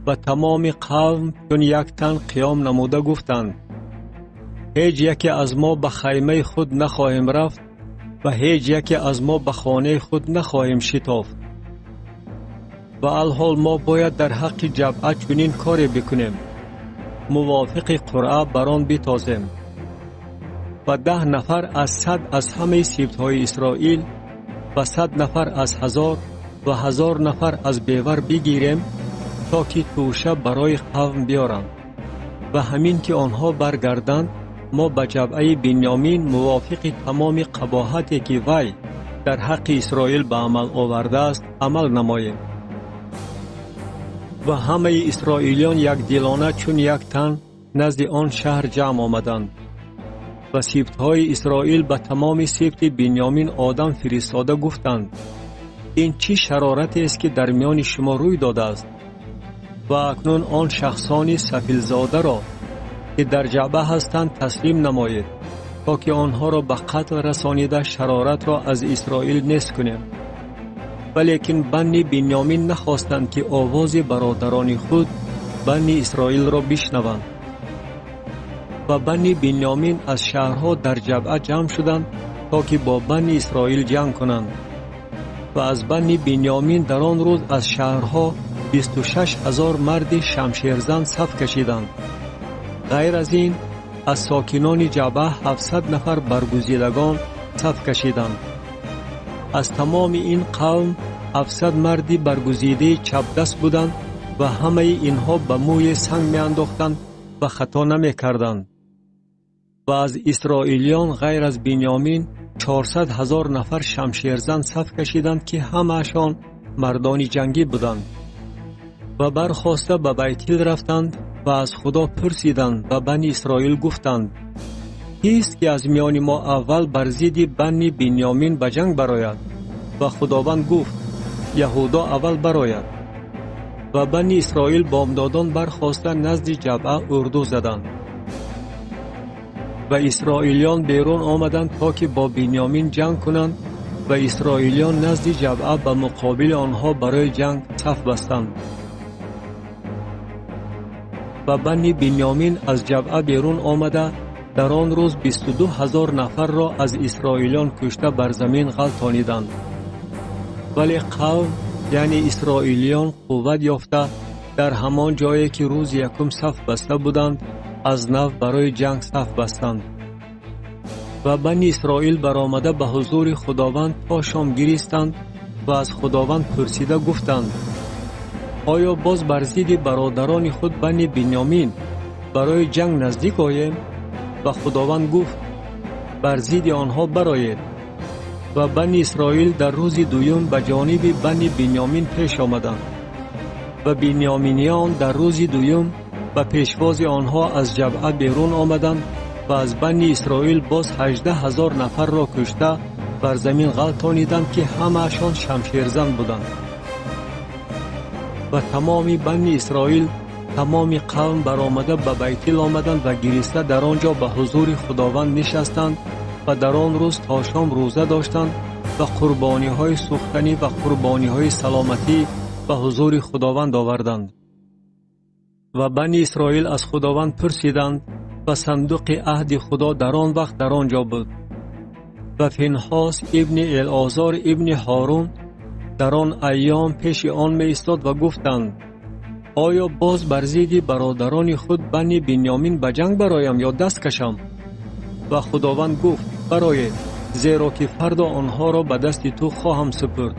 و تمام قوم چون یک تن قیام نموده گفتند: هیچ یکی از ما به خیمه خود نخواهیم رفت و هیچ یکی از ما به خانه خود نخواهیم شتافت. و الحال ما باید در حق جبعه چنین کاری بکنیم: موافق قرعه بر آن بتازیم و 10 نفر از 100 از همه سبطهای اسرائیل و 100 نفر از 1000 و 1000 نفر از بیور بگیریم تا که توشه برای قوم بیارند. و همین که آنها برگردند ما به جبعه بنیامین موافق تمام قباحتی که وی در حق اسرائیل به عمل آورده است عمل نماییم. و همه اسرائیلیان یک دلانه چون یک تن نزد آن شهر جمع آمدند. و سبطهای اسرائیل به تمام سبط بنیامین آدم فرستاده گفتند: این چی شرارتی است که در میان شما روی داده است؟ و اکنون آن شخصان سفیلزاده را که در جبهه هستند تسلیم نمایید تا که آنها را به قتل رسانیده شرارت را از اسرائیل نیست کنیم. ولیکن بنی بنیامین نخواستند که آواز برادران خود بنی اسرائیل را بشنوند. و بنی بنیامین از شهرها در جبهه جمع شدند تا که با بنی اسرائیل جنگ کنند. و از بنی بنیامین در آن روز از شهرها 26,000 مرد شمشیرزن صف کشیدند. غیر از این از ساکنان جبهه 700 نفر برگزیدگان صف کشیدند. از تمام این قوم 700 مردی برگزیده چپ دست بودند و همه اینها به موی سنگ می انداختند و خطا نمی کردند. و از اسرائیلیان غیر از بنیامین 400,000 نفر شمشیرزن صف کشیدند که همه‌شان مردان جنگی بودند. و برخاسته به بیتیل رفتند و از خدا پرسیدند و بنی اسرائیل گفتند: کیست که از میان ما اول بر ضد بنی بنیامین به جنگ براید؟ و خداوند گفت: یهودا اول براید. و بنی اسرائیل بامدادان برخاسته نزد جبعه اردو زدند. و اسرائیلیان بیرون آمدند تا که با بنیامین جنگ کنند و اسرائیلیان نزد جبعه به مقابل آنها برای جنگ صف بستند. و بنی بنیامین از جبعه بیرون آمده در آن روز 22,000 نفر را از اسرائیلیان کشته بر زمین غلتانیدند. ولی قوم یعنی اسرائیلیان قوت یافته در همان جایی که روز یکم صف بسته بودند از نو برای جنگ صف بستند. و بنی اسرائیل برآمده به حضور خداوند تا شام گریستند و از خداوند پرسیده گفتند: آیا باز بر ضد برادران خود بنی بنیامین برای جنگ نزدیک آییم؟ و خداوند گفت: بر ضد آنها برآیید. و بنی اسرائیل در روز دوم به جانب بنی بنیامین پیش آمدند. و بنیامینیان در روز دوم به پیشواز آنها از جبعه بیرون آمدند و از بنی اسرائیل باز 18,000 نفر را کشته بر زمین غلتانیدند که همه‌شان شمشیرزن بودند. و تمام بنی اسرائیل تمام قوم برآمده به بیتیل آمدند و گریسته در آنجا به حضور خداوند نشستند و در آن روز تا شام روزه داشتند و قربانی های سوختنی و قربانی های سلامتی به حضور خداوند آوردند. و بنی اسرائیل از خداوند پرسیدند و صندوق عهد خدا در آن وقت در آنجا بود. و فینحاس ابن العازر ابن هارون در آن ایام پیش آن می ایستاد و گفتند: آیا باز بر ضد برادران خود بنی بنیامین به جنگ برایم یا دست کشم؟ و خداوند گفت: برآیید، زیرا که فردا آنها را به دست تو خواهم سپرد.